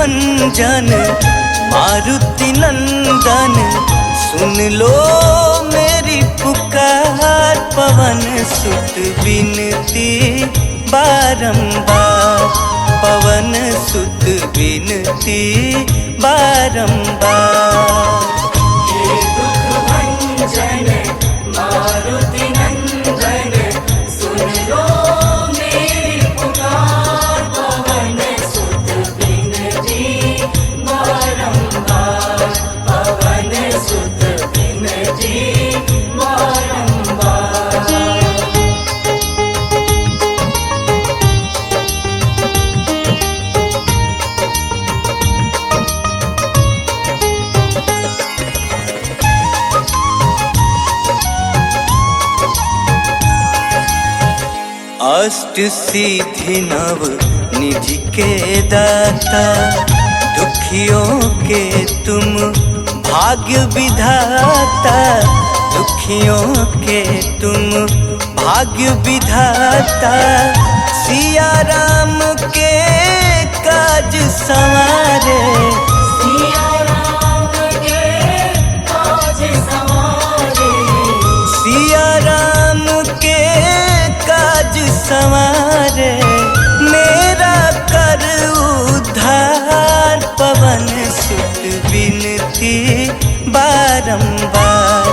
भंजन मारुति नंदन, सुन लो मेरी पुकार। पवन सुत विनती बारंबार, पवन सुत विनती बारंबार। हे दुख भंजन मारुति नंदन, सुन लो मेरी पुकार। पवन सुत विनती बारंबार, पवन सुत विनती बारंबार। अष्ट सिद्धि नव निधि के दाता, दुखियों के तुम भाग्य विधाता। दुखियों के तुम भाग्य विधाता, सिया राम के काज संवारे। सिया राम के काज संवारे, सिया राम के काज संवारे, मेरा कर उद्धार। पवन सुत विनती बारंबार,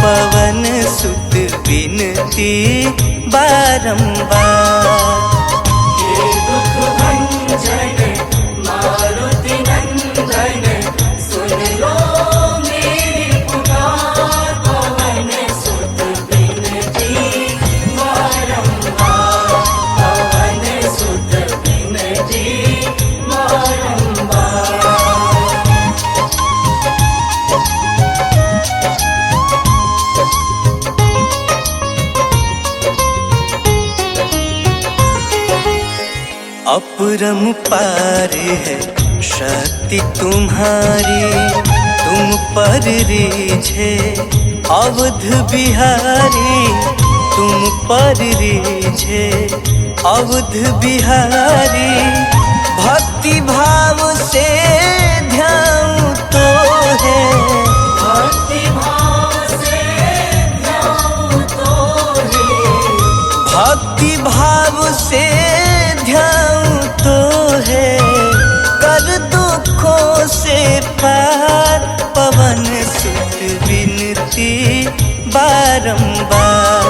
पवन सुत विनती बारंबार। हे दुख भंजन मारुति नंदन, सुन लो मेरी पुकार। पवन सुत विनती बारंबार, पवन सुत विनती बारंबार। अपरंपार है शक्ति तुम्हारी, तुम पर रीझे अवध बिहारी। तुम पर रीझे अवध बिहारी, भक्ति भाव से ध्यान तो है। भक्ति भाव से ध्यान तो है, भक्ति भाव से ध्यान तो है, कर दुखों से पार। पवन सुत विनती बारंबार,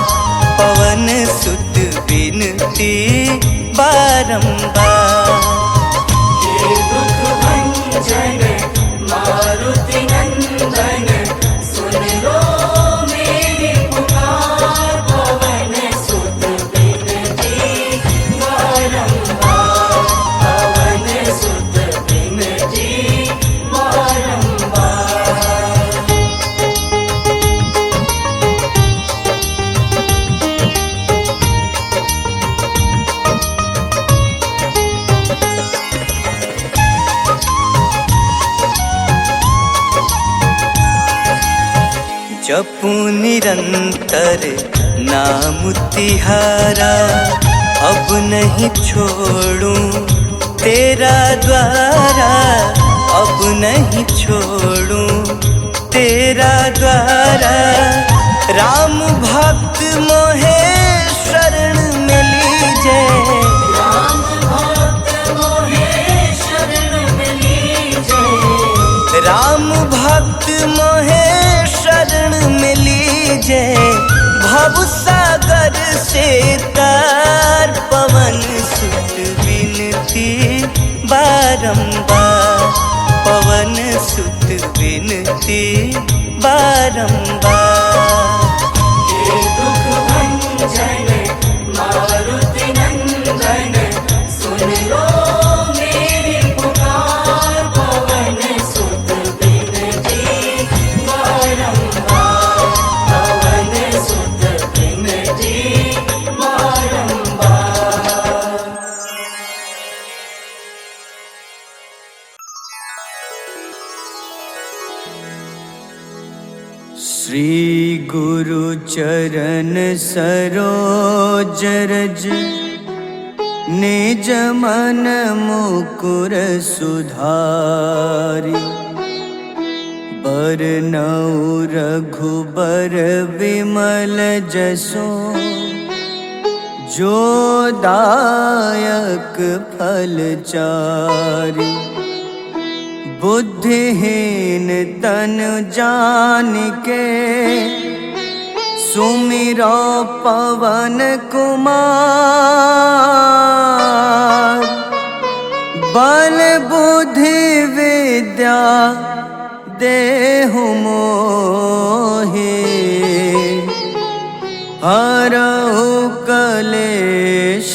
पवन सुत विनती बारंबार। हे दुख भंजन मारुति नंदन, सुन लो मेरी पुकार। पवन सुत विनती बारंबार, पवन सुत विनती बारंबार। जपू निरंतर नाम तिहारा, अब नहीं छोड़ूं तेरा द्वारा। अब नहीं छोड़ूं तेरा द्वारा, राम भक्त मोहे शरण में लीजे। राम भक्त मोहे शरण में लीजे, राम भक्त मोहे शरण में लीजे, भव सागर से तार। पवन सुत विनती बारंबार, पवन सुत विनती बारंबार। हे दुख भंजन मारुति नंदन, सुन लो मेरी पुकार। पवन सुत विनती बारंबार, पवन सुत विनती बारंबार। श्री गुरु चरण सरोज रज, निज मन मुकुर सुधारि बरनउँ रघुबर विमल जसो जो दायक फल चारि बुद्धिहीन तनु जानिके सुमिरो पवन कुमार बल बुद्धि विद्या देहु मोहि हरहु कलेश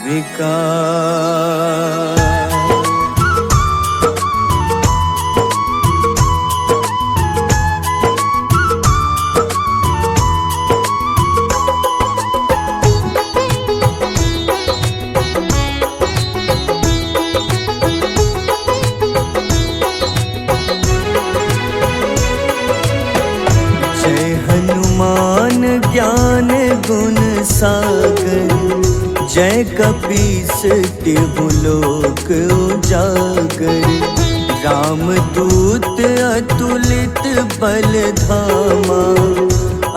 विकार। हनुमान ज्ञान गुण सागर जय कपीस तिहु लोक उजागर रामदूत अतुलित बल धामा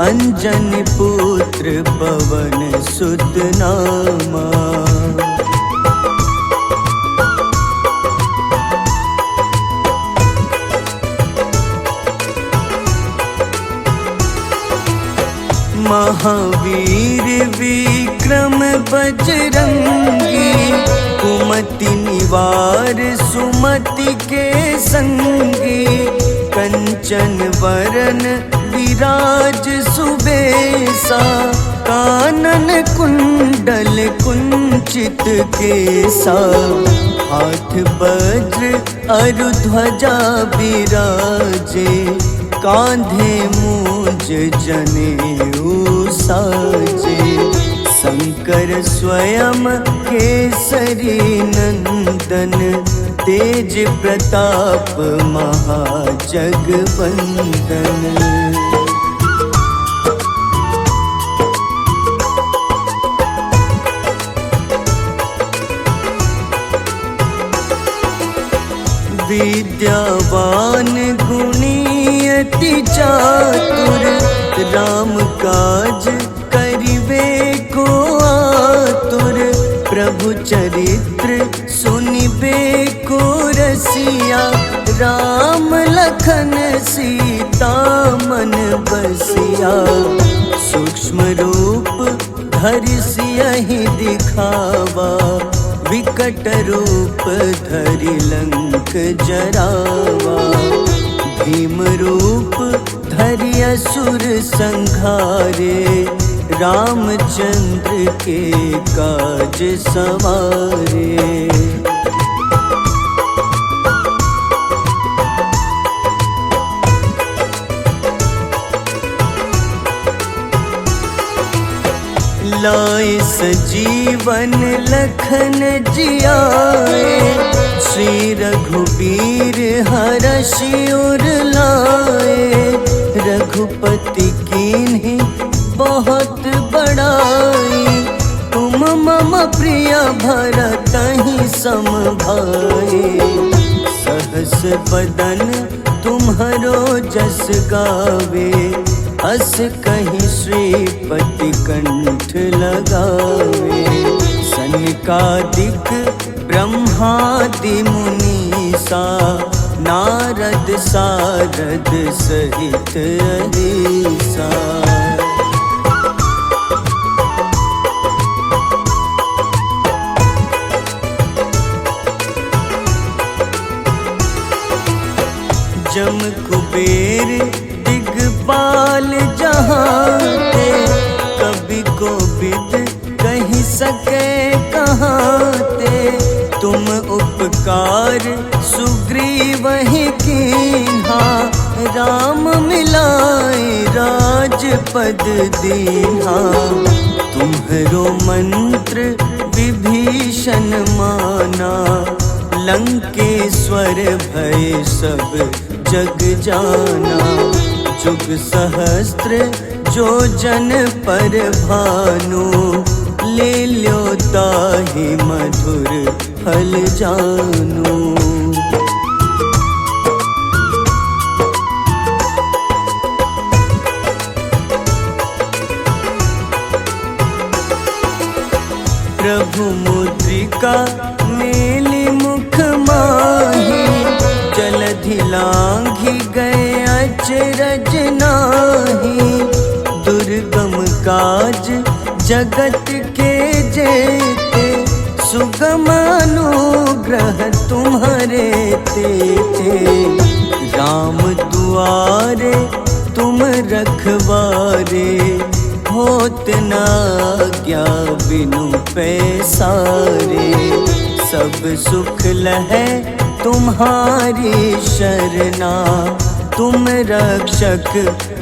अंजनी पुत्र पवन सुत नामा। महावीर विक्रम बजरंगी कुमति निवार सुमति के संगी कंचन वरन विराज सुबेसा कानन कुंडल कुंचित केसा हाथ वज्र अरु ध्वजा बिराजे कांधे मूंज जनेऊ साजे शंकर स्वयं केसरी नंदन तेज प्रताप महाजगवंदन। विद्यावान गुणी अति चातुर राम काज करिबे को आतुर प्रभु चरित्र सुनिबे को रसिया राम लखन सीता मन बसिया सूक्ष्म रूप धरि सियहि दिखावा विकट रूप धरि लंक जरावा भीम रूप धरि असुर संहारे रामचंद्र के काज सवारे। लाए सजीवन लखन जियाए श्री रघुबीर हरषि उर लाए रघुपति कीन्ही बहुत बड़ाई तुम मम प्रिय भरतहि सम भाई सहस बदन तुम्हरो जस गावे अस कहीं श्रीपति कंठ लगावे सनकादिक ब्रह्मादि मुनीसा नारद सारद सहित अहिसा। जम कुबेर दिगपाल जहाते कभी को बिद कहीं सके कहाते तुम उपकार सुग्रीव ही कीन्हा राम मिलाए राजपद दीन्हा तुम्हरो मंत्र विभीषण माना लंकेश्वर भय सब जग जाना जुग सहस्त्र जो जन पर भानु ले लो ताहि मधुर फल जानू। प्रभु मुद्रिका मेली मुख माही, जलधि लांघि गए अचरज नाही। दुर्गम काज जगत के जेते, सुगम अनुग्रह तुम्हारे तेते। राम दुआरे तुम रखवारे, होत न आज्ञा बिनु पैसारे। सब सुख लहै तुम्हारी शरणा, तुम रक्षक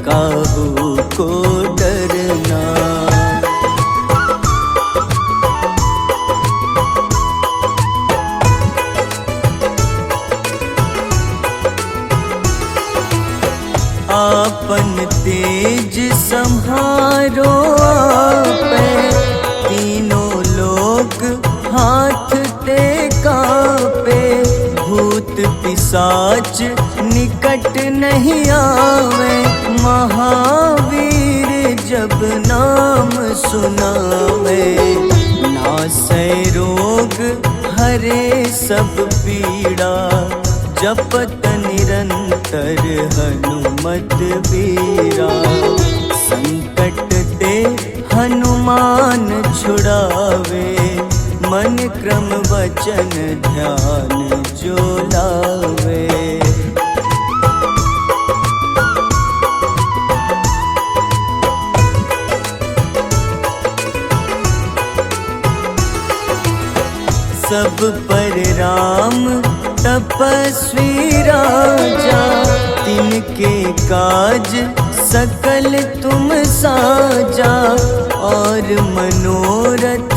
काहू को डरना। आपन तेज सम्हारो आपै, तीनों लोक हाथ टेका पे। भूत पिशाच निकट नहीं आवे, महावीर जब नाम सुनावे। नासै रोग हरे सब पीड़ा, जपत निरंतर हनुमत बीरा। संकट ते हनुमान छुड़ावे, मन क्रम वचन ध्यान जो लावे। सब पर राम तपस्वी राजा, तिनके काज सकल तुम साजा। और मनोरथ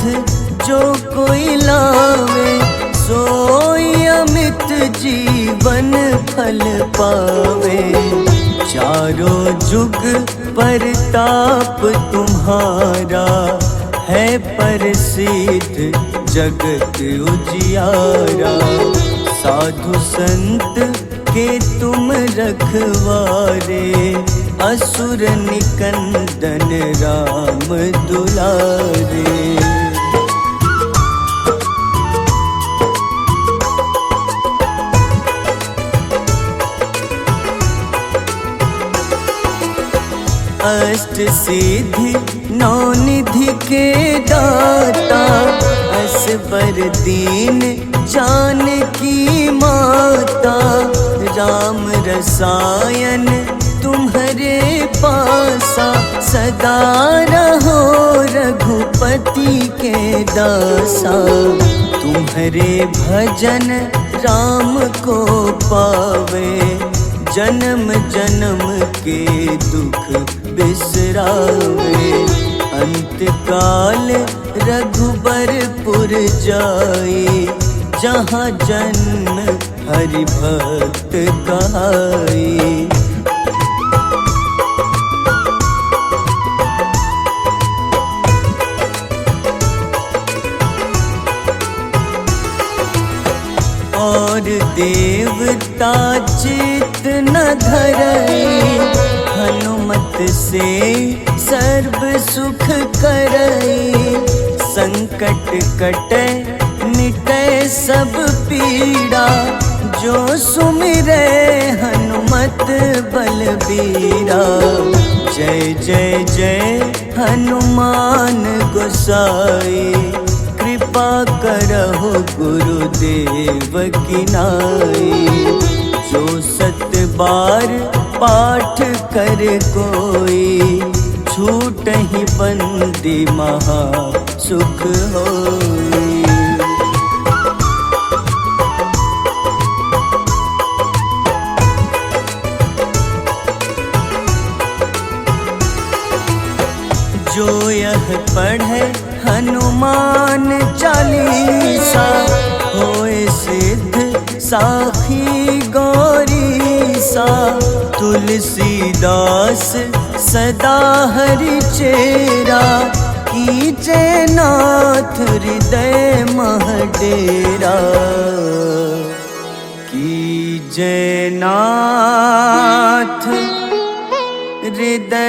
जो कोई लावे, सोई अमित जीवन फल पावे। चारों जुग परताप तुम्हारा, है प्रसिद्ध जगत उजियारा। साधु संत के तुम रखवारे, असुर निकंदन राम दुलारे। अष्ट सिद्धि नौ निधि के दाता, असबर दीन जानकी माता। राम रसायन तुम्हारे पासा, सदा रहो रघुपति के दासा। तुम्हारे भजन राम को पावे, जन्म जन्म के दुख बिसरावे। अंत काल रघुबरपुर जाई, जहाँ जन्म हरि भक्त कहाई। और देवता चित न धरई, हनुमत से सर्व सुख करई। संकट कटे मिटे सब पीड़ा, जो सुमिरे हनुमत बलबीरा। जय जय जय हनुमान गोसाई, कृपा करहु गुरुदेव की नाई। जो सत बार पाठ कर कोई, छूटहि बंदी महा सुख होई। जो यह पढ़े हनुमान चालीसा, होए सिद्ध साखी गौरीसा। तुलसीदास सदा हरि चेरा, कीजे नाथ हृदय मह डेरा, कीजे नाथ हृदय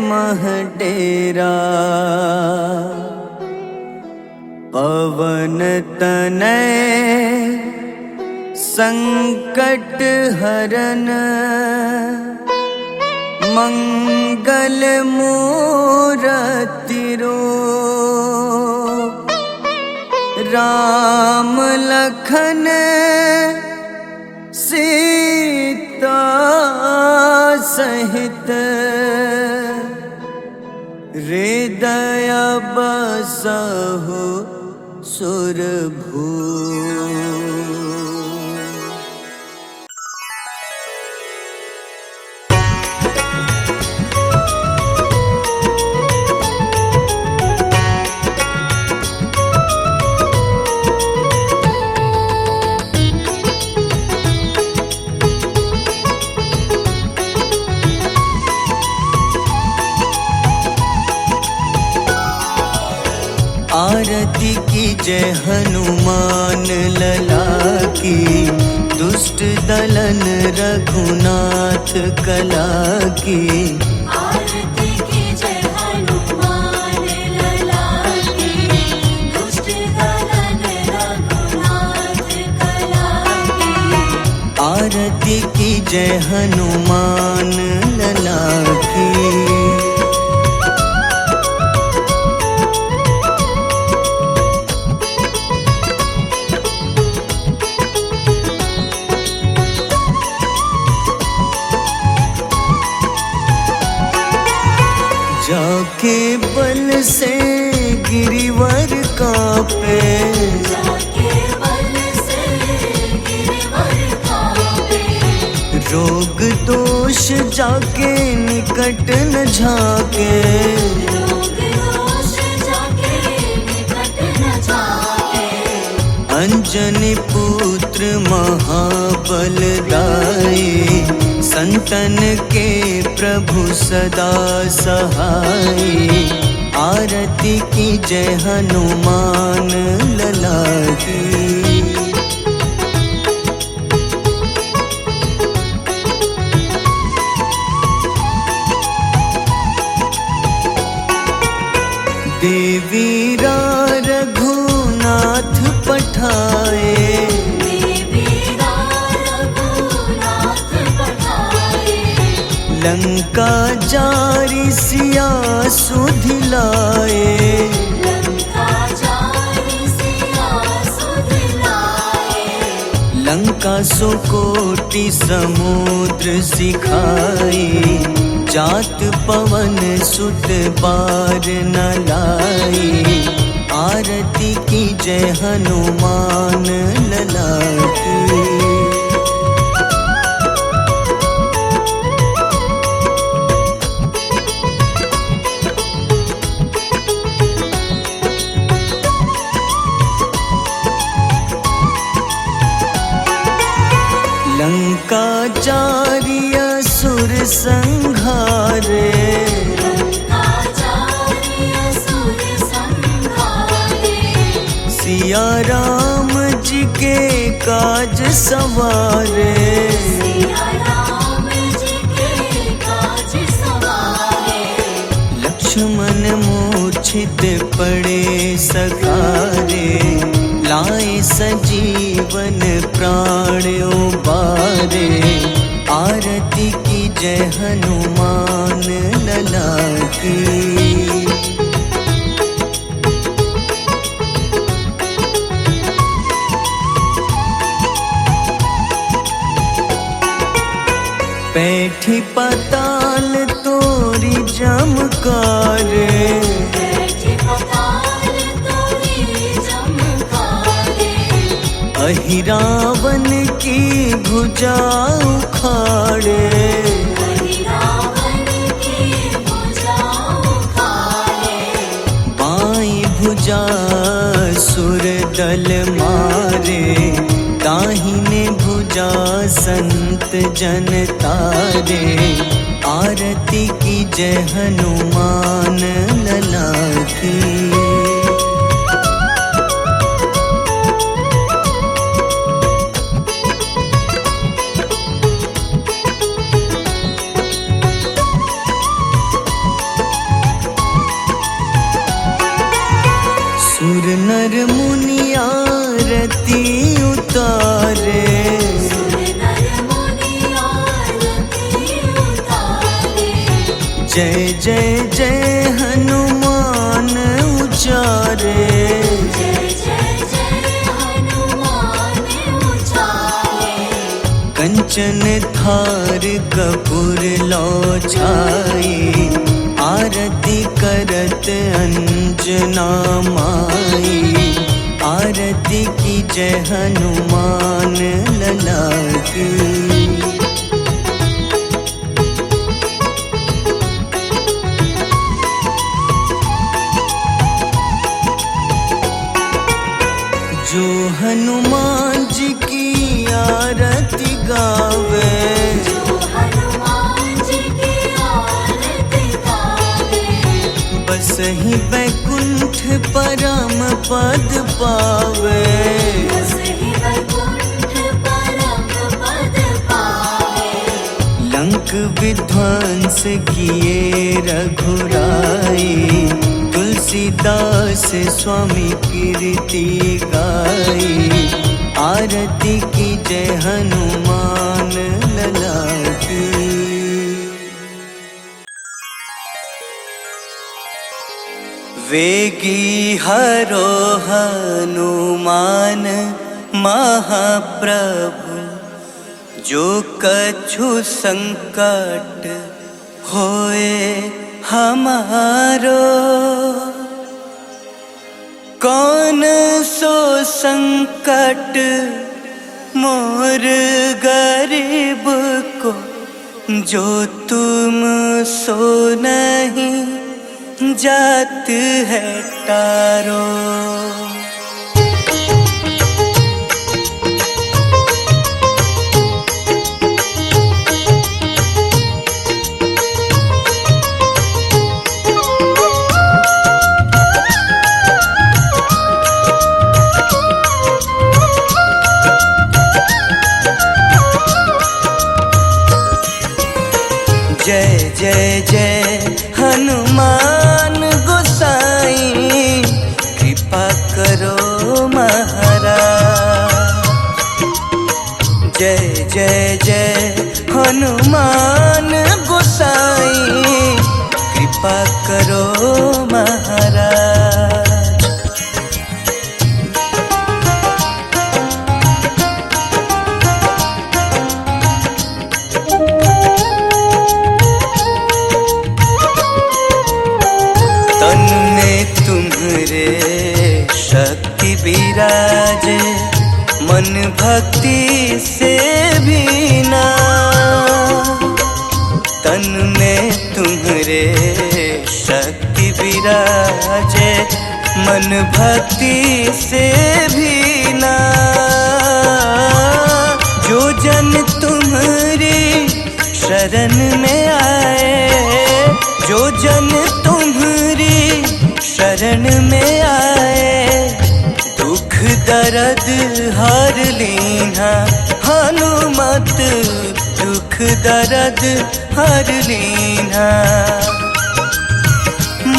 मह डेरा। पवन तनय संकट हरन, मंगल मूरति रूप। राम लखन सीता सहित, हृदय बसहु सुरभूप। आरती कीजय हनुमान लला की, दुष्ट दलन रघुनाथ कला की। आरती कीजय हनुमान लला की, दुष्ट दलन रघुनाथ कला की। आरती कीजय हनुमान लला की। जाके बल से गिरिवर कांपे, जाके बल से गिरवर कांपे। रोग दोष जाके निकट न झाके। रोग दोष जाके निकट न जाके। अंजनी पुत्र महाबलदाई, संतन के प्रभु सदा सहाय। आरती कीजय हनुमान लला की। देवी रघुनाथ पठाए, लंका जारी सिया सुधिलाए। लंका सुकोटि समुद्र सिखाए, जात पवन सुत बार न लाए। आरती कीजय हनुमान लला की। लंका जारी असुर संहारे, सिया राम जी के काज सवारे। लक्ष्मण मूर्छित पड़े सखारे, लाए सजीवन प्राण उबारे। आरती कीजय हनुमान लला की। बैठी पाताल तोरी जमकारे, अहिरावन की भुजा उखाड़े। बाईं भुजा सुर दल मारे, दाहिने भुजा संत जन तारे। आरती कीजय हनुमान की। सुर नर मुनि आरती उतारे, सुर नर मुनि आरती उतारे। जय जय जय हनुमान उचारे। जय जय जय हनुमान उचारे। कंचन थार कपूर लो छाई, आरती करत अंजना माई। आरती की जय हनुमान लला की। जो हनुमान जी की आरती गावे, जो हनुमान जी की आरती गावे। बस ही बैकुंठ परम पद पावे। बस ही वैकुंठ परम पद पावे। लंक विध्वंस किए रघुराई, तुलसीदास स्वामी कीर्ति गाई। आरती की जय हनुमान लला की। वेगी हरो हनुमान महाप्रभु, जो कछु संकट होए हमारो। कौन सो संकट मोर गरीब को, जो तुम सो नहीं जात है तारो। जय जय जय हनुमान गोसाई, कृपा करो महाराज। जय जय जय हनुमान गोसाई, कृपा करो महाराज। तन में तुम्हारे शक्ति विराजे, मन भक्ति से भीना। तन में तुम्हारे शक्ति विराजे, मन भक्ति से भीना। जो जन तुम्हारी शरण में आए, जो जन तुम्हारी शरण में आए, दुख दर्द हर लीना हनुमत, दुख दर्द हर लीना।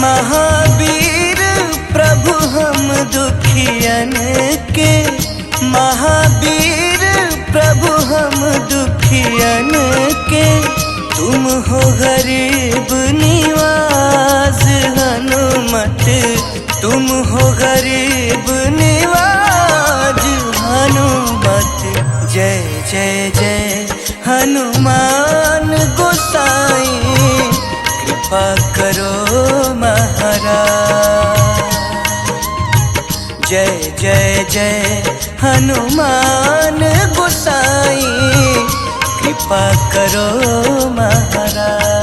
महावीर प्रभु हम दुखियन के, महावीर प्रभु हम दुखियन के। तुम हो गरीब निवास हनुमत, तुम हो गरीब निवास हनुमत। जय जय जय हनुमान गोसाई, कृपा करो महाराज। जय जय जय हनुमान गोसाई, कृपा करो महाराज।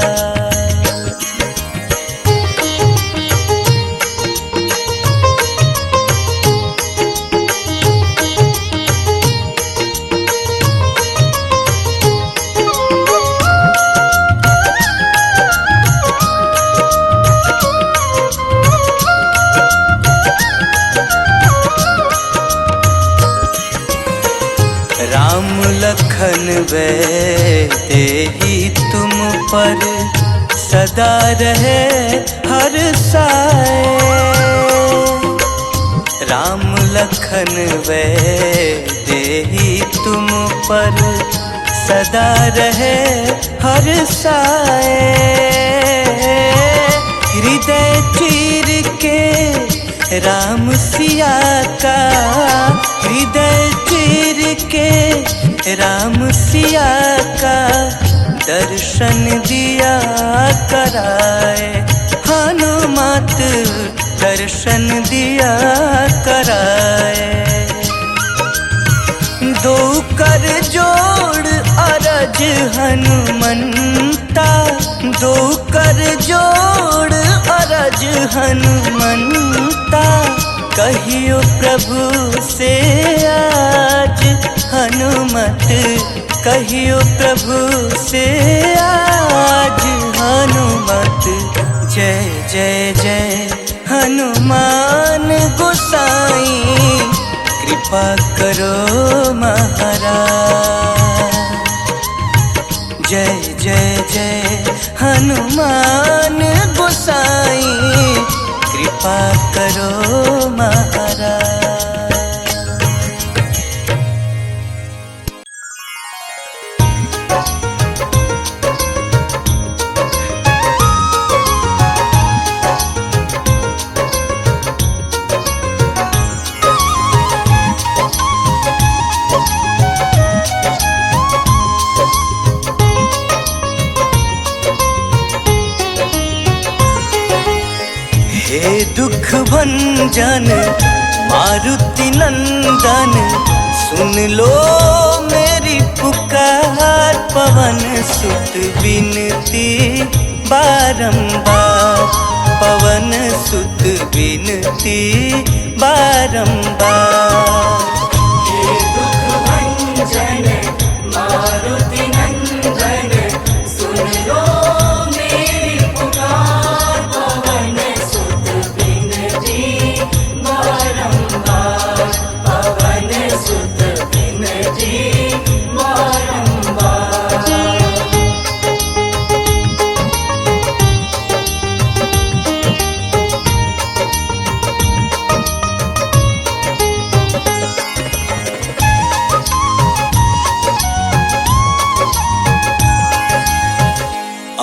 सदा रहे हर साए। राम लखन वे देही तुम पर सदा रहे हर साए। हृदय चीर के राम सिया का, हृदय चीर के राम सिया का दर्शन दिया कराए। हनुमत दर्शन दिया कराए। दो कर जोड़ अरज हनुमंता, दो कर जोड़ अरज हनुमंता। कहियो प्रभु से आज हनुमत, कहियो प्रभु से आज हनुमत। जय जय जय हनुमान गोसाई, कृपा करो महाराज। जय जय जय हनुमान गोसाई, कृपा करो महाराज। हे दुख भंजन मारुति नंदन, सुन लो मेरी पुकार। पवन सुत विनती बारंबार, पवन सुत विनती बारंबार। हे दुख भंजन मारुति नंदन, सुन लो मेरी पुकार। पवन सुत विनती बारंबार, पवन सुत विनती बारंबार।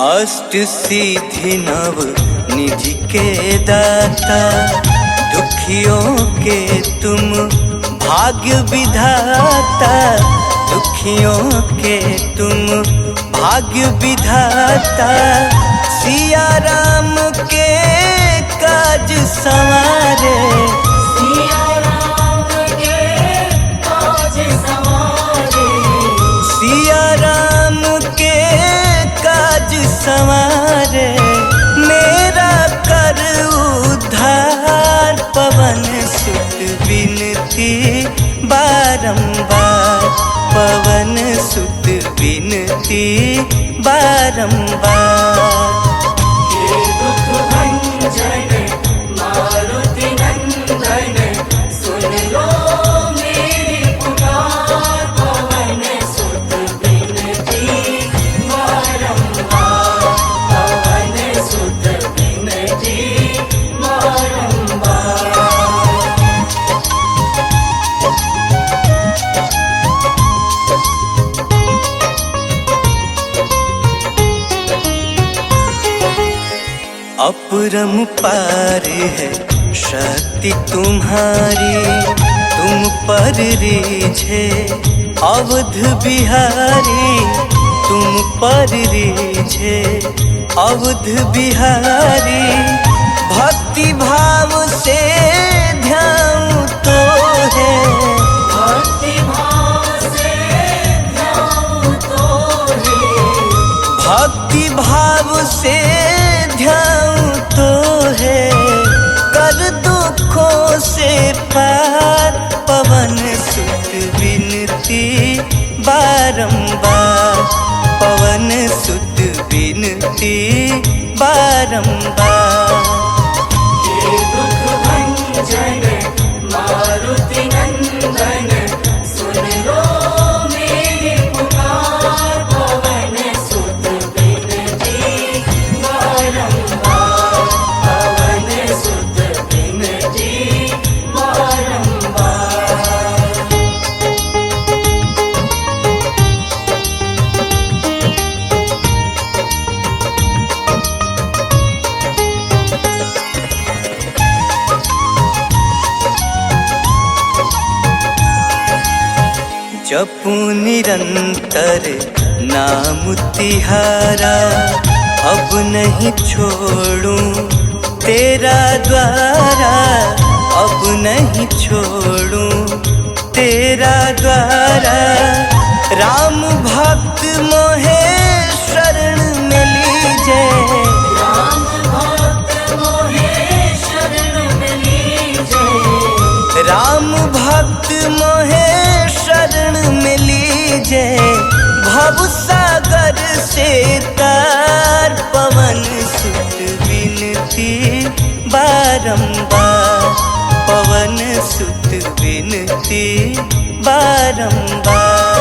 अष्ट सिद्धि नव निधि के दाता, दुखियों के तुम भाग्य विधाता। दुखियों के तुम भाग्य विधाता। सिया राम के काज संवारे, सिया राम के काज संवारे, सिया राम के काज संवारे। मेरा कर उद्धार, पवन सुत विनती बारंबार, पवन सुत विनती बारंबार। हे दुख भंजन मारुति नंदन, सुन लो मेरी पुकार। पवन सुत विनती बारंबार, पवन सुत विनती बारंबार। अपरंपार है शक्ति तुम्हारी, तुम पर रीझे अवध बिहारी। तुम पर रीझे अवध बिहारी। भक्ति भाव से ध्यान तो है, भक्ति भाव से ध्यान तो है, भक्ति भाव से ध्यान तो है। कर दुखों से पार, पवन सुत विनती बारंबार, पवन सुत विनती बारंबार। हे दुख भंजन मारुति नंदन, सुन लो मेरी पुकार। पवन सुत विनती बारंबार, जपू निरंतर नाम तिहारा, अब नहीं छोड़ूं तेरा द्वारा, अब नहीं छोड़ूं तेरा द्वारा। राम भक्त मोहे शरण में लीजे, राम भक्त मोहे शरण में लीजे, राम भक्त मोहे शरण में लीजे। भव सागर से तार पवन सुत विनती बारंबार, पवन सुत विनती बारंबार।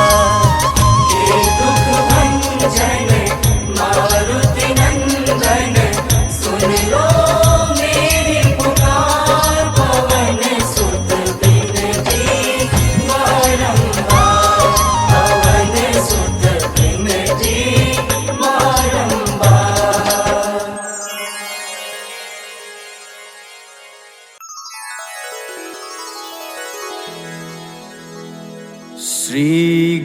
हे दुख भंजन मारुति नंदन, सुन लो मेरी पुकार, पवन सुत विनती बारंबार, पवन सुत विनती बारंबार। श्री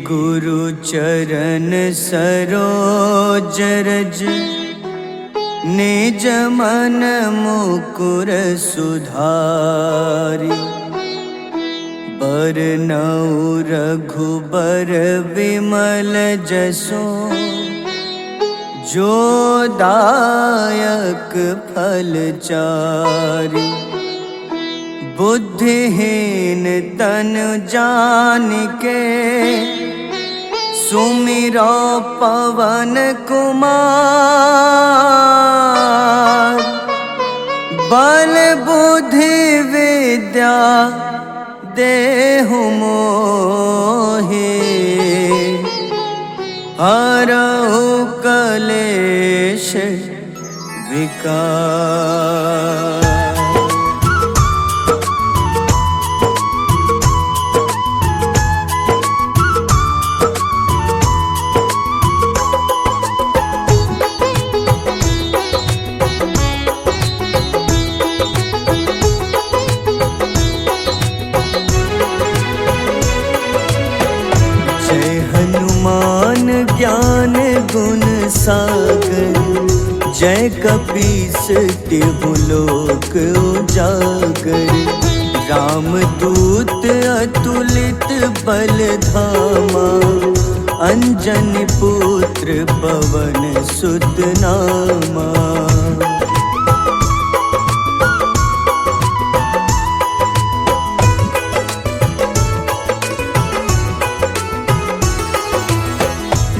गुरु चरण सरोज रज, निज मन मुकुर सुधारि। बरनउँ रघुबर विमल जसो, जो दायक फल चारि। बुद्धिहीन तन जानिके, सुमिरो पवन कुमार। बल बुद्धि विद्या देहु मोहि, हरहु कलेश विकार। ज्ञान गुण सागर, जय कपीस तिहु लोक उजागर। रामदूत अतुलित बल धामा, अंजनी पुत्र पवन सुत नामा।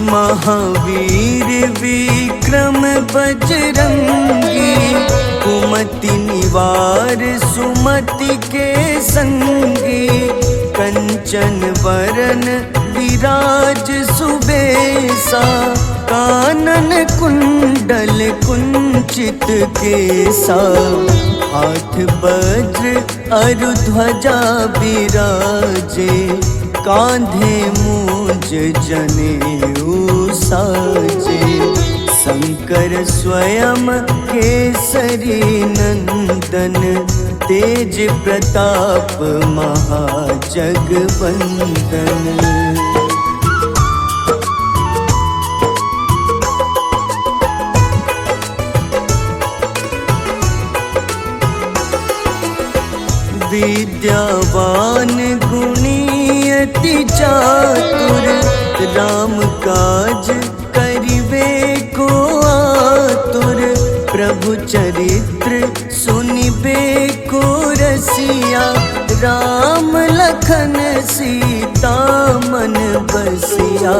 महावीर विक्रम बजरंगी, कुमति निवार सुमति के संगी। कंचन वरन विराज सुबेसा, कानन कुंडल कुंचित केसा। हाथ वज्र अरु ध्वजा बिराजे, कांधे मूंज जनेऊ साजे। शंकर स्वयं केसरी नंदन, तेज प्रताप महाजगवंदन। विद्यावान गुणी अति चातुर, राम काज करिबे को आतुर। प्रभु चरित्र सुनिबे को रसिया, राम लखन सीता मन बसिया।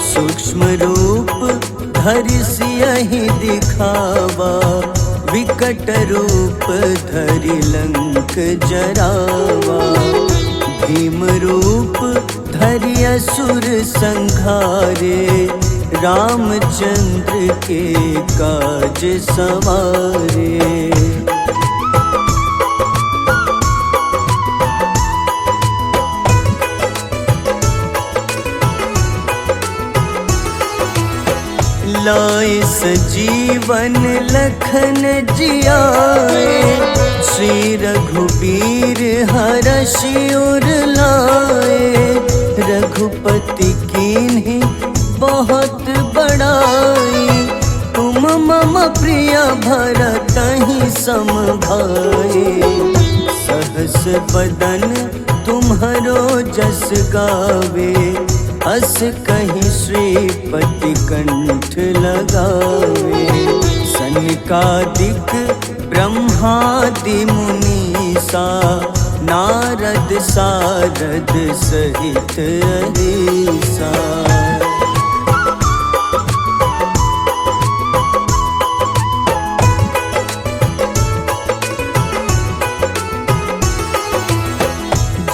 सूक्ष्म रूप धरि सियहि दिखावा, विकट रूप धरि लंक जरावा। भीम रूप धरि असुर संहारे, रामचंद्र के काज सवारे। लाए सजीवन लखन जियाए, श्री रघुबीर हरषि उर लाए। रघुपति कीन्ही बहुत बड़ाई, तुम मम प्रिय भरतहि सम भाई। सहस बदन तुम्हरो जस गावे, अस कहीं श्रीपति कंठ लगावे। सनकादिक ब्रह्मादि मुनीसा, नारद सारद सहित अहिसा।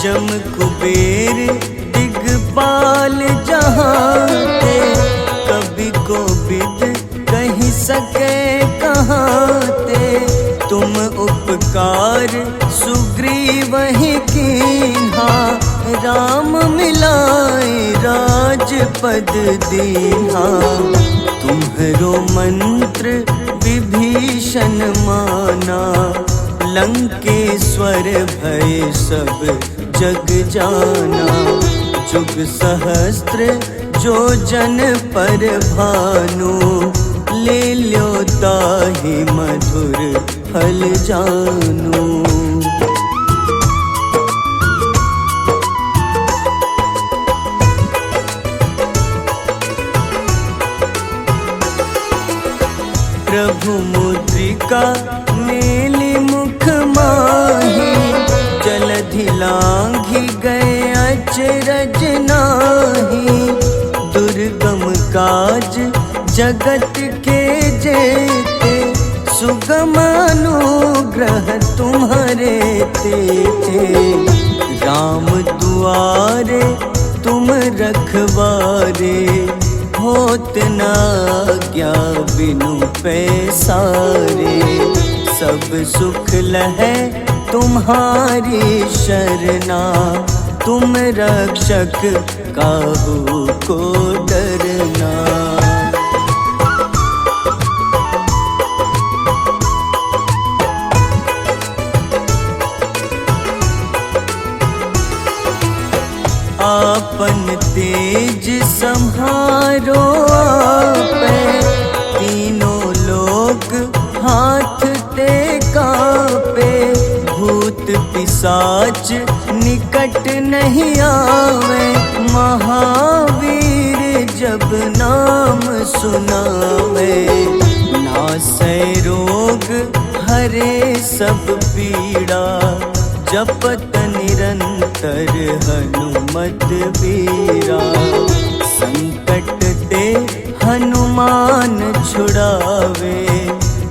जम कुबेर दिगपाल जहाँते, कवि कोविद कहि सके कहाँते। तुम उपकार सुग्रीवहि कीन्हा, राम मिलाए राजपद दीन्हा। तुम्हरो मंत्र विभीषण माना, लंकेश्वर भय सब जग जाना। जुग सहस्त्र जो जन पर भानु, ले ल्यो ताहि मधुर फल जानू। प्रभु मुद्रिका मेली मुख माही, जलधि लांघि गए अचरज नाही। दुर्गम काज जगत के जेते, सुगम अनुग्रह तुम्हारे तेते। राम दुआरे तुम रखवारे, होत न आज्ञा बिनु पैसारे। सब सुख लहै तुम्हारी शरणा, तुम रक्षक काहू को डरना। आपन तेज सम्हारो आपै, तीनों लोक हाथ ते कांपे। भूत पिशाच निकट नहीं आवे, महावीर जब नाम सुनावे। नासै रोग हरे सब पीड़ा, जपत निरंतर हनुमत बीरा। संकट ते हनुमान छुड़ावे,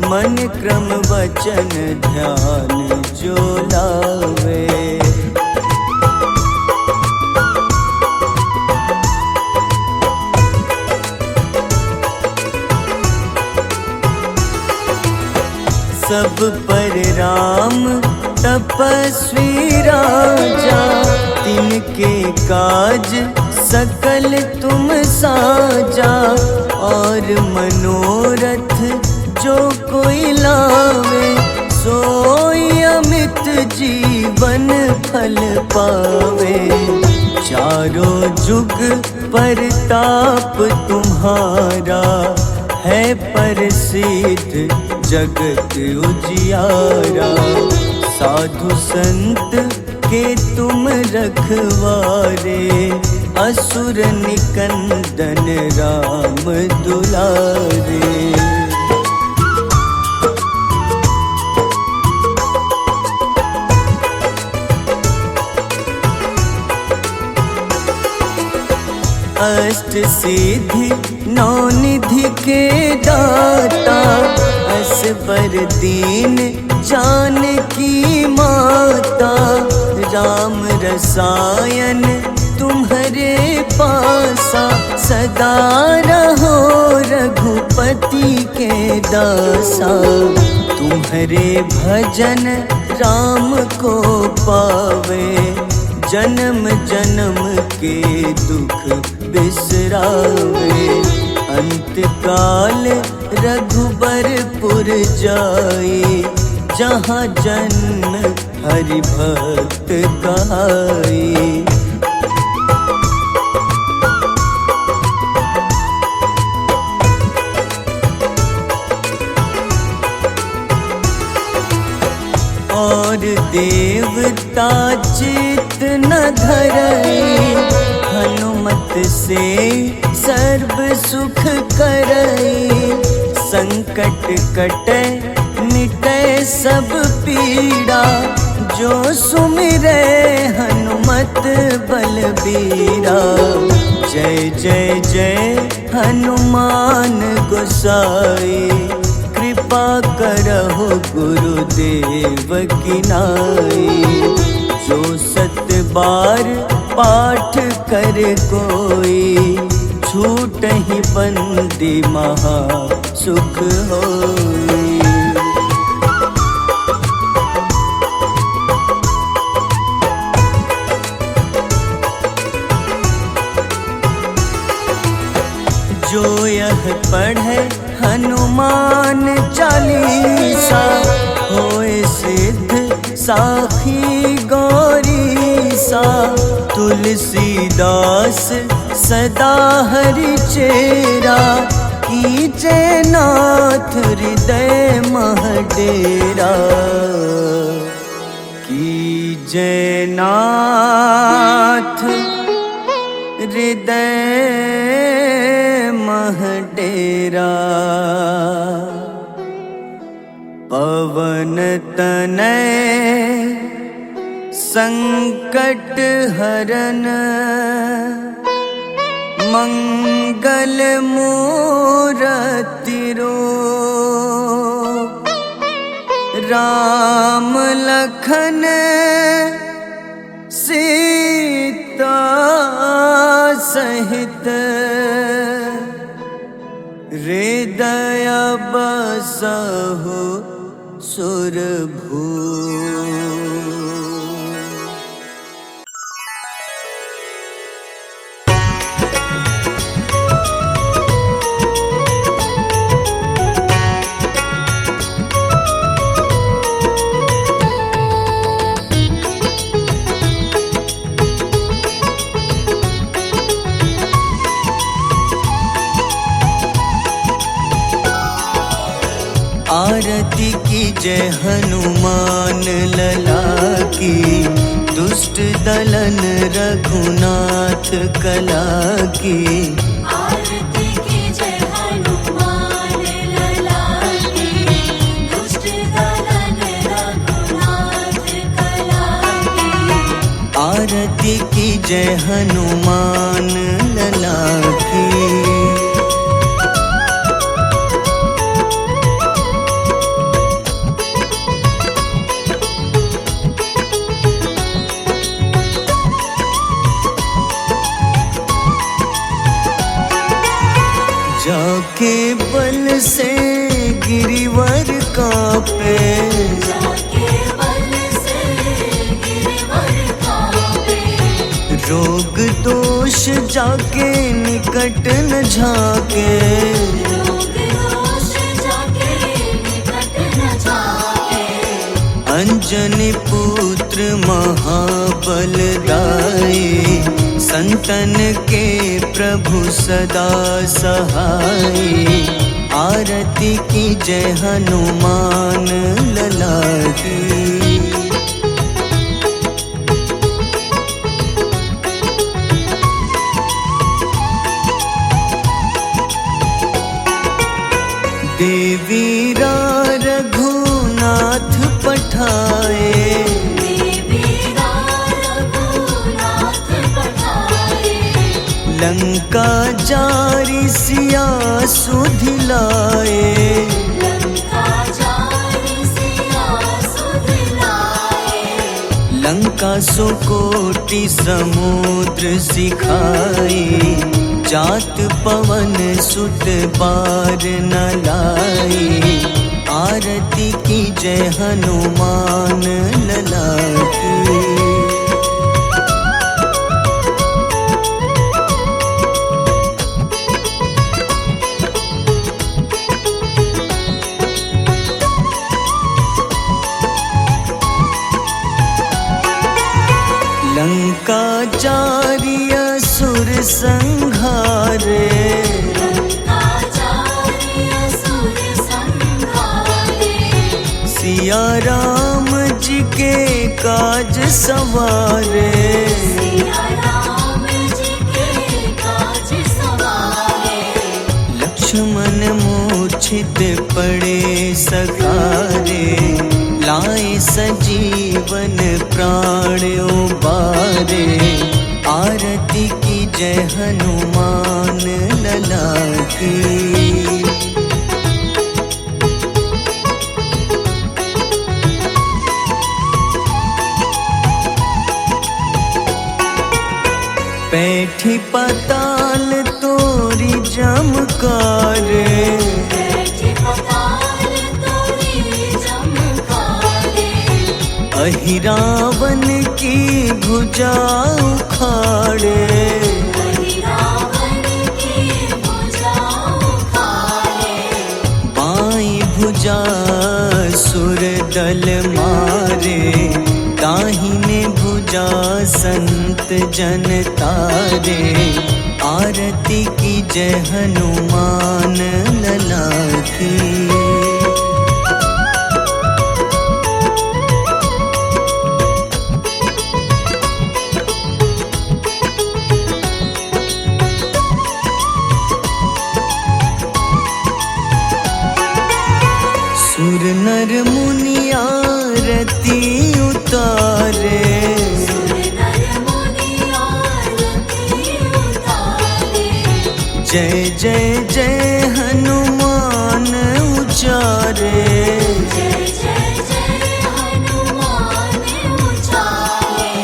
मन क्रम वचन ध्यान जो लावे। सब पर राम तपस्वी राजा, तिनके काज सकल तुम साजा। और मनोरथ जो कोई लावे, सोई अमित जीवन फल पावे। चारों जुग परताप तुम्हारा, है प्रसिद्ध जगत उजियारा। साधु संत के तुम रखवारे, असुर निकंदन राम दुलारे। अष्ट सिद्धि नौ निधि के दाता, असबर दीन जानकी माता। राम रसायन तुम्हारे पासा, सदा रहो रघुपति के दासा। तुम्हारे भजन राम को पावे, जन्म जन्म के दुख बिसरावे। अंतकाल रघुबरपुर जाई, जहाँ जन्म हरि भक्त कहाई। और देवता चित न धरई, हनुमत से सर्व सुख करई। संकट कटे मिटे सब पीड़ा, जो सुमिरे हनुमत बलबीरा। जय जय जय हनुमान गोसाई, कृपा करहु गुरुदेव की नाई। जो 7 बार पाठ कर कोई, छूटहि बंदी महा सुख होई। जो यह पढ़े हनुमान चालीसा, होए सिद्ध साखी गौरीसा। तुलसीदास सदा हरि चेरा, कीजे नाथ हृदय मह डेरा। कीजे नाथ हृदय मह डेरा। पवन तनय संकट हरन, मंगल मूरति रूप। राम लखन सीता सहित, हृदय बसहु सुरभूप। आरती की जय हनुमान लला की, दुष्ट दलन रघुनाथ कला की। आरती की जय हनुमान लला की, दुष्ट दलन रघुनाथ कला की। आरती की जय हनुमान लला की। जाके बल से गिरिवर कांपे, जाके बल से गिरिवर कांपे। रोग दोष जाके निकट न झाके। रोग दोष जाके निकट न झाके। अंजनी पुत्र महाबलदाई, संतन के प्रभु सदा सहाय। आरती की जय हनुमान लला की। देवीरा रघुनाथ पठाए, देवीरा रघुनाथ पठाए। लंका जारी सिया सुधिलाए। लंका जारी सिया सुधिलाए। लंका सुकोटि समुद्र सिखाई, जात पवन सुत बार न लाई। आरती की जय हनुमान लला की। जारी असुर संहारे। लंका जारी असुर संहारे। सिया राम जी के काज सवारे। सिया राम जी के काज सवारे। लक्ष्मण मूर्छित पड़े सकारे। लाए सजीवन प्राण उबारे। आरती की जय हनुमान लला की। बैठी पाताल तोरी जमकारे। बैठी पाताल तोरी जमकारे। अहि रावण की भुजा उखाड़े। अहि रावण की भुजा उखाड़े। बाईं भुजा सुर दल मारे। दाहिने भुजा संत जन तारे। आरती की जय हनुमान लला की। सुर नर मुनि आरती उतारे। सुर नर मुनि आरती उतारे। जय जय जय हनुमान उचारे। जय जय जय हनुमान उचारे।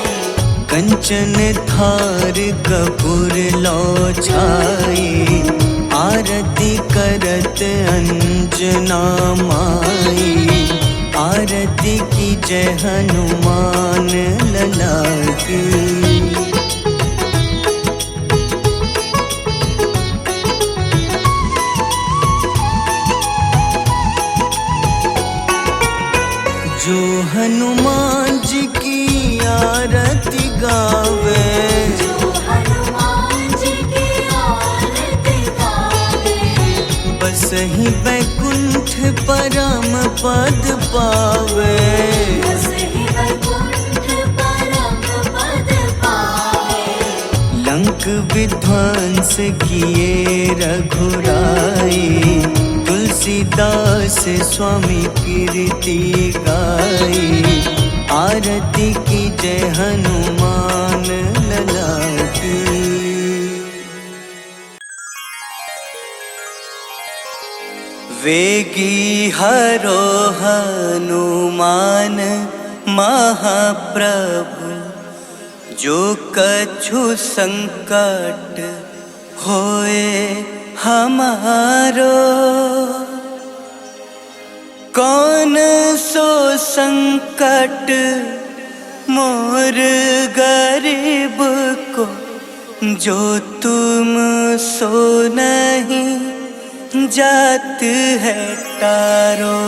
कंचन थार कपूर लो छाई। आरती करत अंजना माई। आरती की जय हनुमान लला की। जो हनुमान जी की आरती गावे। जो हनुमान जी की आरती गावे। बस ही बैकुंठ परम पद पावे। बस ही वैकुंठ परम पद पावे। लंक विध्वंस किए रघुराई। तुलसीदास स्वामी कीर्ति गाई। आरती की जय हनुमान लला की। वेगी हरो हनुमान महाप्रभु। जो कछु संकट होए हमारो। कौन सो संकट मोर गरीब को। जो तुम सो नहीं जात है तारो।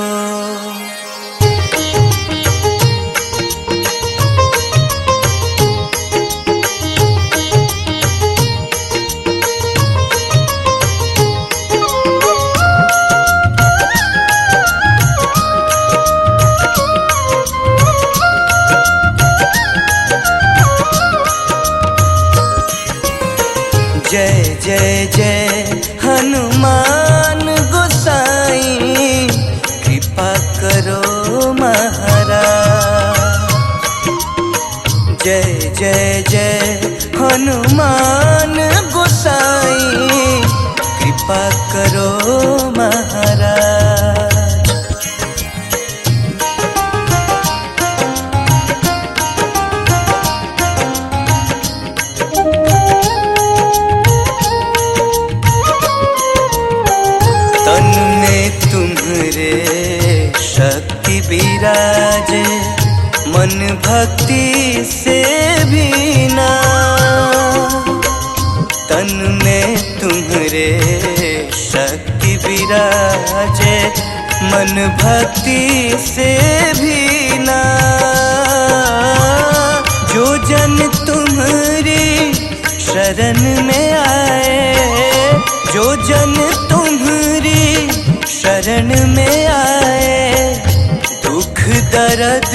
जय जय जय हनुमान गोसाई। कृपा करो महाराज। जय जय जय हनुमान गोसाई। कृपा करो महाराज। तन में तुम्हारे शक्ति विराजे। मन भक्ति से भी ना। तन में तुम्हारे शक्ति विराजे। मन भक्ति से भी ना। जो जन तुम्हारी शरण में आए, जो जन तुम्हारी शरण में आए, दुख दर्द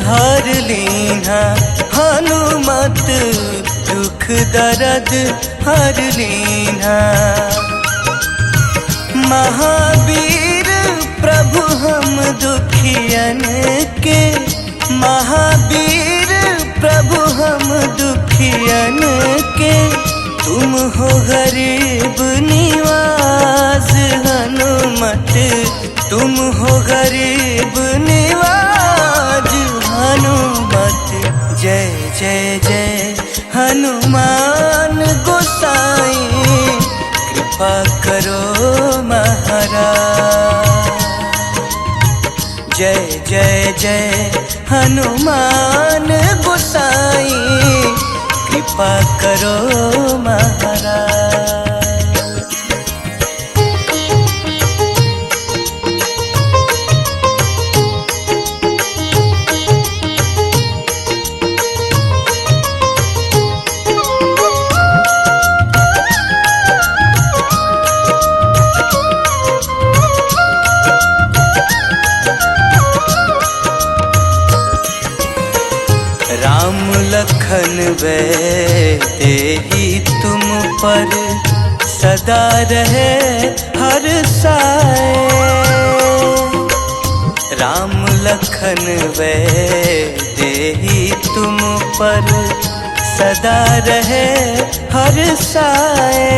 हर लीना हनुमत, दुख दर्द हर लीना। महावीर प्रभु हम दुखियन के, महावीर प्रभु हम दुखियन के, तुम हो गरीब निवाज हनुमत, तुम हो गरीब निवाज हनुमत। जय जय जय हनुमान गोसाई, कृपा करो महाराज। जय जय जय हनुमान गोसाई, कृपा करो महाराज। राम लखन तेहि तुम पर सदा रहे हर साए, राम लखन तेहि तुम पर सदा रहे हर साए।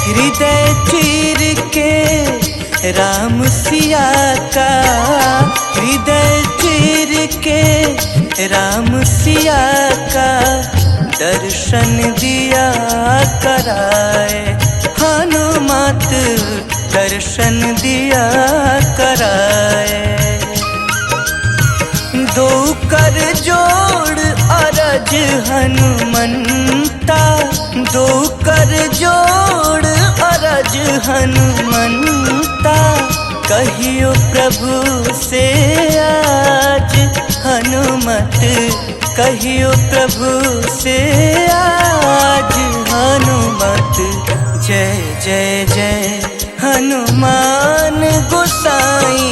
हृदय चीर के राम सिया का, हृदय चीर के राम सिया का, दर्शन दिया कराए हनुमत, दर्शन दिया कराए। दो कर जोड़ अरज हनुमंता, दो कर जोड़ अरज हनुमंता, कहियो प्रभु से आज हनुमत, कहियो प्रभु से आज हनुमत। जय जय जय हनुमान गोसाई,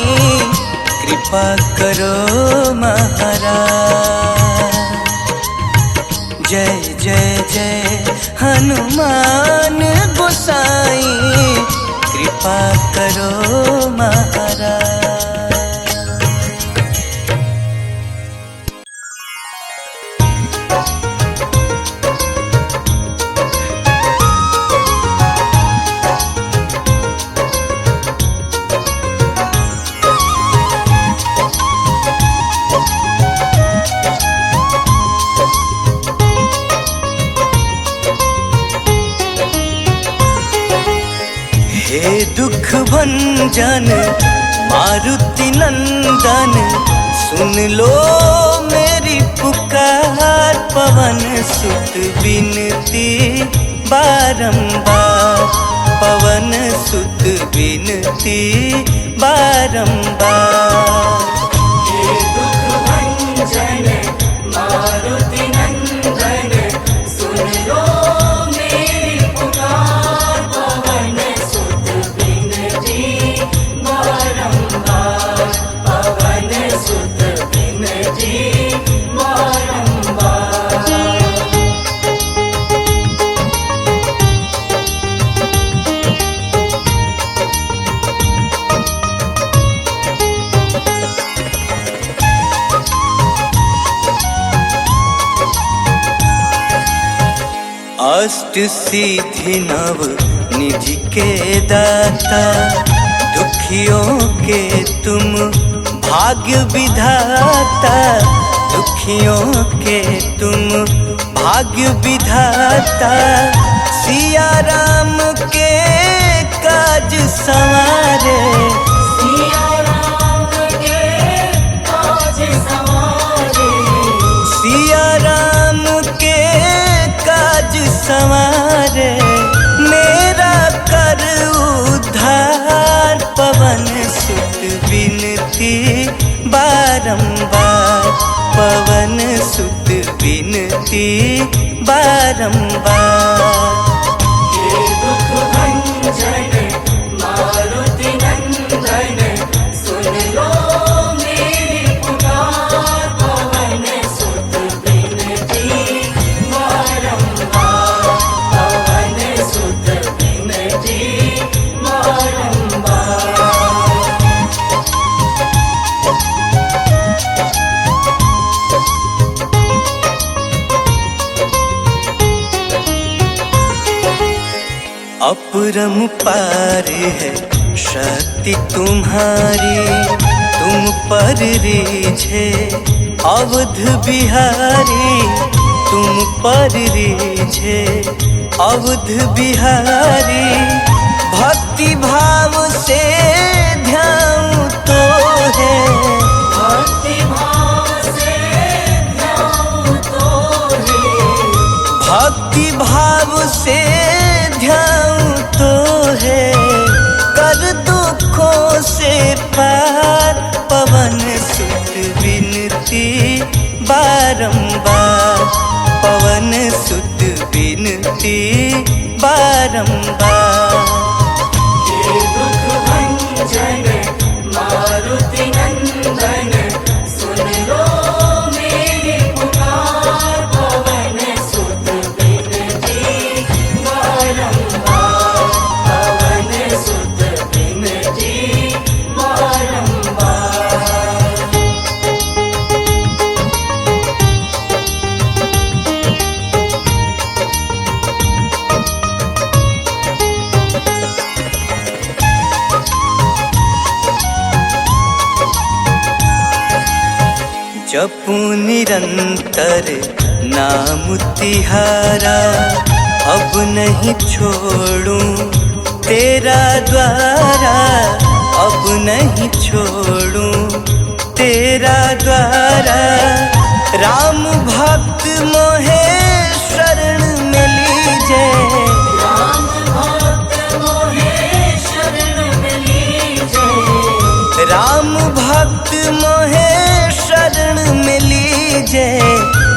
कृपा करो महाराज। जय जय जय हनुमान गोसाई, कृपा करो महाराज। हे दुख भंजन मारुति नंदन, सुन लो मेरी पुकार, पवन सुत बिनती बारंबार, पवन सुत बिनती बारंबार। हे दुख भंजन मारुति नंदन, सुन लो मेरी पुकार, पवन सुत बिनती बारंबार, पवन सुत बिनती बारंबार। अष्ट सिद्धि नव निज के दाता, दुखियों के तुम भाग्य विधाता, दुखियों के तुम भाग्य विधाता। सिया राम के काज संवारे, सिया राम के काज संवारे, सिया राम के काज संवारे। मेरा कर उद्धार, पवन सुत बिनती बारंबार, पवन सुत बिनती बारंबार। हे दुख भंजन मारुति नंदन, सुन लो मेरी पुकार, पवन सुत बिनती बारंबार, पवन सुत बिनती बारंबार। अपरंपार है शक्ति तुम्हारी, तुम पर रीझे अवध बिहारी, तुम पर रीझे अवध बिहारी। भक्ति भाव से ध्यान तो है, भक्ति भाव से ध्यान तो है, भक्ति भाव से ध्यान तो है। कर दुखों से पार, पवन सुत बिनती बारंबार, पवन सुत बिनती बारंबार। हे दुख भंजन मारुति नंदन, सुन लो मेरी पुकार, पवन सुत बिनती बारंबार, पवन सुत बिनती बारंबार। जपू निरंतर नाम तिहारा, अब नहीं छोड़ूं तेरा द्वारा, अब नहीं छोड़ूं तेरा द्वारा। राम भक्त मोहे शरण में लीजे, राम भक्त मोहे शरण में लीजे, राम भक्त मोहे शरण में लीजे।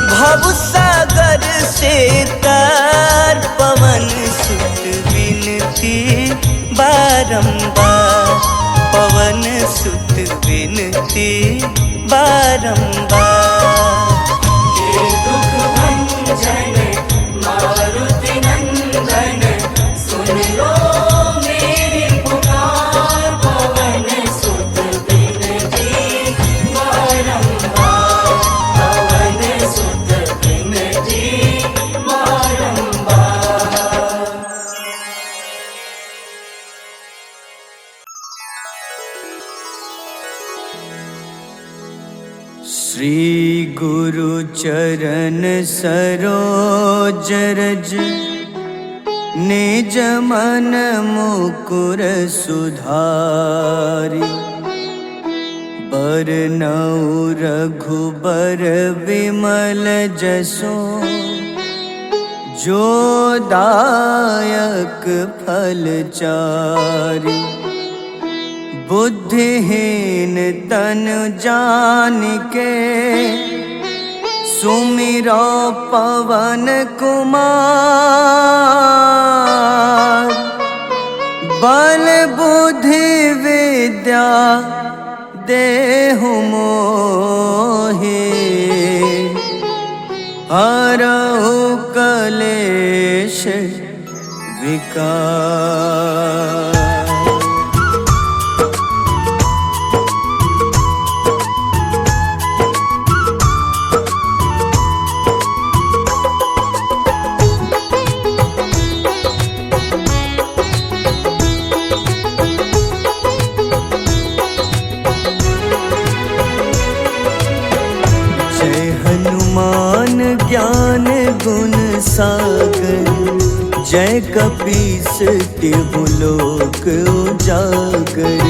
भव सागर से तार, पवन सुत बिनती बारंबार, पवन सुत बिनती बारंबार। हे दुख भंजन मारुति नंदन, सुन लो मेरी पुकार, पवन सुत बिनती बारंबार, पवन सुत बिनती बारंबार। श्री गुरु चरण सरोज रज, निज मन मुकुर सुधारि। बरनउँ रघुबर विमल जसो, जो दायक फल चारि। बुद्धिहीन तनु जानिके, सुमिरो पवन कुमार। बल बुद्धि विद्या देहु मोहि, हरहु कलेश विकार। ज्ञान गुण सागर, जय कपीस तिहु लोक उजागर।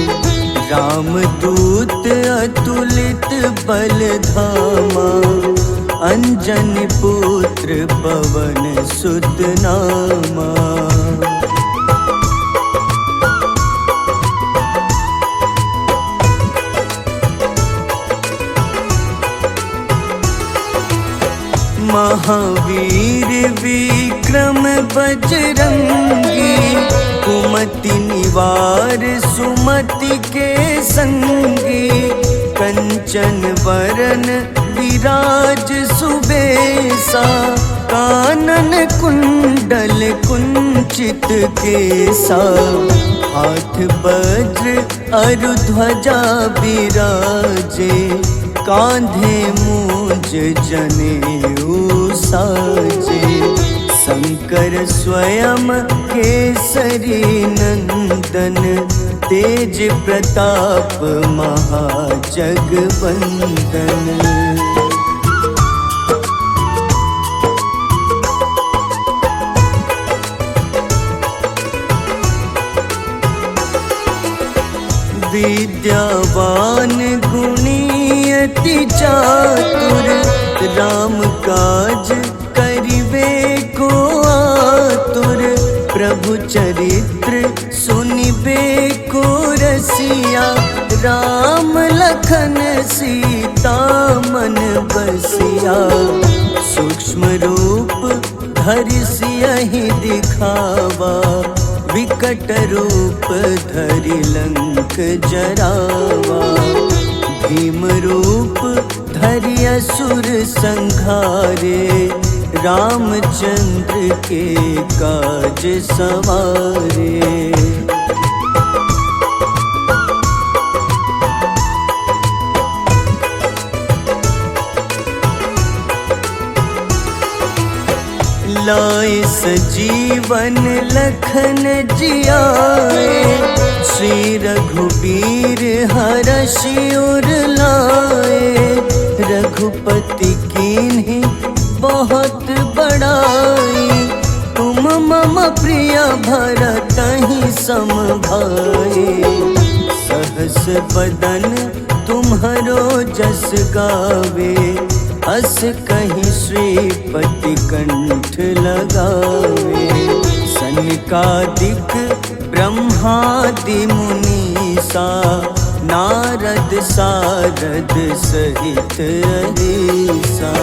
रामदूत अतुलित बल धामा, अंजनी पुत्र पवन सुत नामा। महावीर विक्रम बजरंगी, कुमति निवार सुमति के संगी। कंचन वरन विराज सुबेसा, कानन कुंडल कुंचित केसा। हाथ वज्र अरु ध्वजा विराजे, कांधे मूंज जनेऊ साजे। शंकर स्वयं केसरी नंदन, तेज प्रताप महाजगवंदन। विद्यावान गुणी अति चातुर, राम काज करिबे को आतुर। प्रभु चरित्र सुनिबे को रसिया, राम लखन सीता मन बसिया। सूक्ष्म रूप धरि सियहि दिखावा, विकट रूप धरि लंक जरावा। भीम रूप धरि असुर संहारे, रामचंद्र के काज सवारे। लाए सजीवन लखन जियाए, श्री रघुबीर हरषि उर लाए। रघुपति कीन्ही बहुत बड़ाई, तुम मम प्रिय भरतहि सम भाई। सहस बदन तुम्हरो जस गावे, अस कहीं श्रीपति कंठ लगावे। सनकादिक ब्रह्मादि मुनीसा, नारद सारद सहित अहिसा।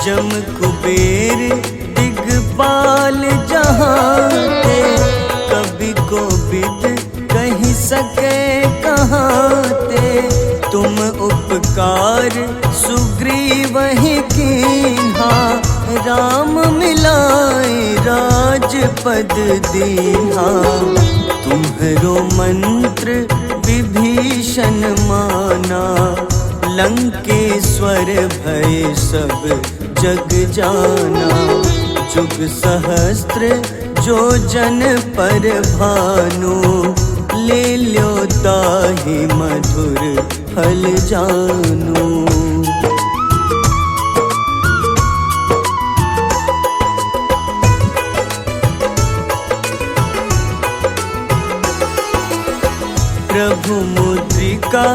जम कुबेर दिगपाल जहाते, कवि कोविद कहि सके कहाते। तुम उपकार सुग्रीवहि कीन्हा, राम मिलाए राजपद दीन्हा। तुम्हरो मंत्र विभीषण माना, लंकेश्वर भय सब जग जाना। जुग सहस्त्र जो जन पर भानु, ले ल्यो ताहि मधुर फल जानू। प्रभु मुद्रिका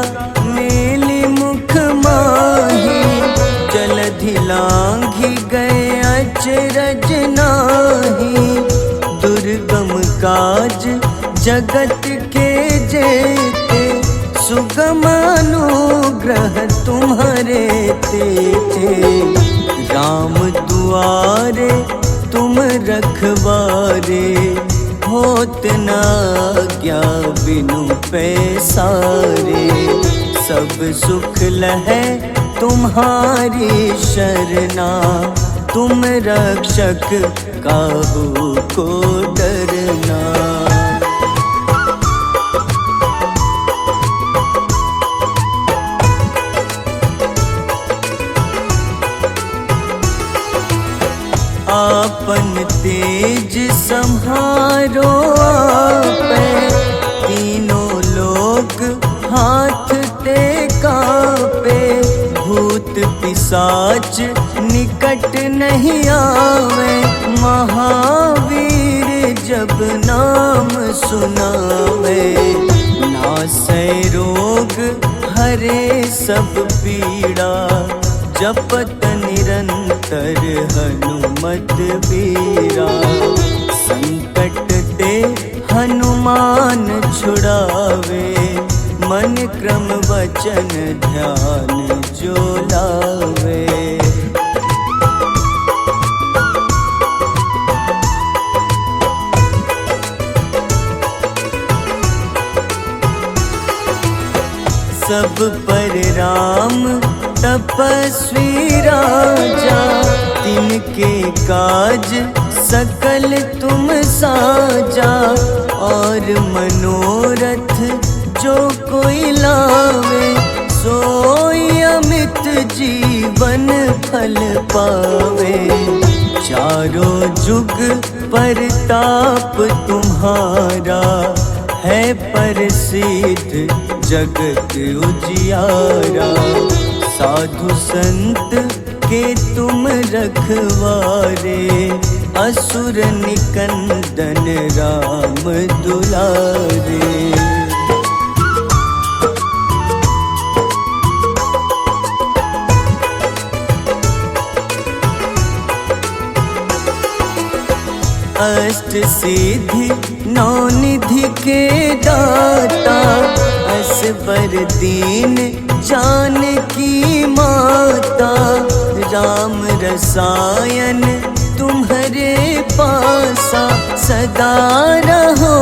मेली मुख माही, जलधि लांघि गए अचरज नाही। दुर्गम काज जगत के जेते, सुगम अनुग्रह तुम्हारे तेते। राम दुआरे तुम रखवारे, होत न आज्ञा बिनु पैसारे। सब सुख लहै तुम्हारी शरणा, तुम रक्षक काहू को डरना। आपन तेज सम्हारो आपै, तीनों लोक हाथ ते कापे। भूत पिशाच निकट नहीं आवे, महावीर जब नाम सुनावे। नासै रोग हरे सब पीड़ा, जपत निरंतर हनुमत बीरा। संकट ते हनुमान छुड़ावे, मन क्रम वचन ध्यान जो लावे। सब पर राम तपस्वी राजा, तिनके काज सकल तुम साजा। और मनोरथ जो कोई लावे, सोई अमित जीवन फल पावे। चारों जुग परताप तुम्हारा, है प्रसिद्ध जगत उजियारा। साधु संत के तुम रखवारे, असुर निकंदन राम दुलारे। अष्ट सिद्धि नौ निधि के दाता, असबर दीन जानकी माता। राम रसायन तुम्हारे पासा, सदा रहो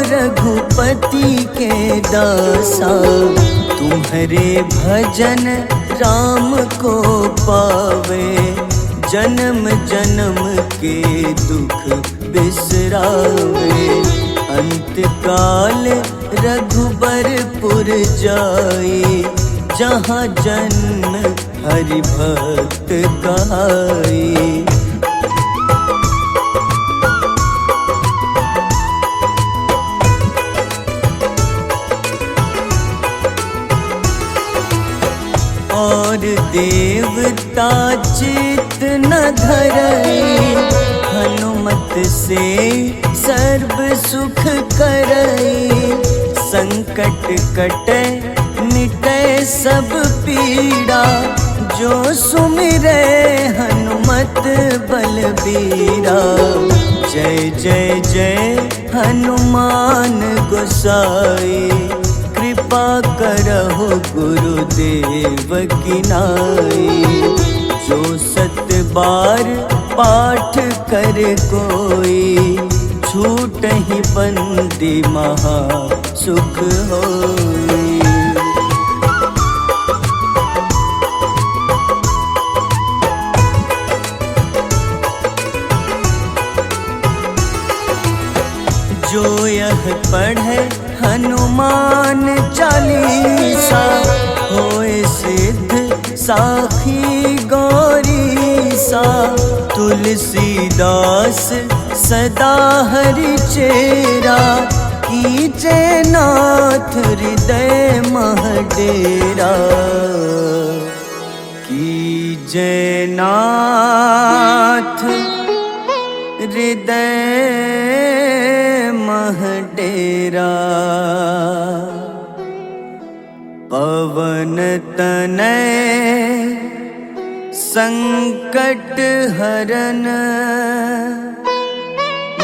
रघुपति के दासा। तुम्हारे भजन राम को पावे, जन्म जन्म के दुख बिसरावे। अंत काल रघुबरपुर जाई, जहाँ जन्म हरि भक्त कहाई। और देवता चित न धरई, हनुमत से सर्व सुख करई। संकट कटे मिटे सब पीड़ा, जो सुमिरे हनुमत बलबीरा। जय जय जय हनुमान गोसाई, कृपा करहु गुरुदेव की नाई। जो सत बार पाठ कर कोई, छूटहि बंदी महा सुख होई। जो यह पढ़े हनुमान चालीसा, होए सिद्ध साखी गौरीसा। तुलसीदास सदा हरि चेरा, कीजे नाथ हृदय मह डेरा। कीजे नाथ हृदय मह डेरा। पवन तनय संकट हरन,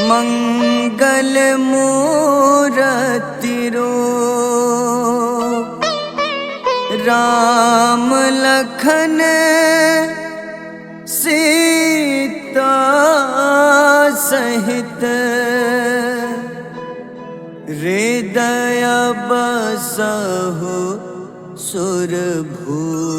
मंगल मूरति रूप। राम लखन सीता सहित, हृदय बसहु सुरभूप।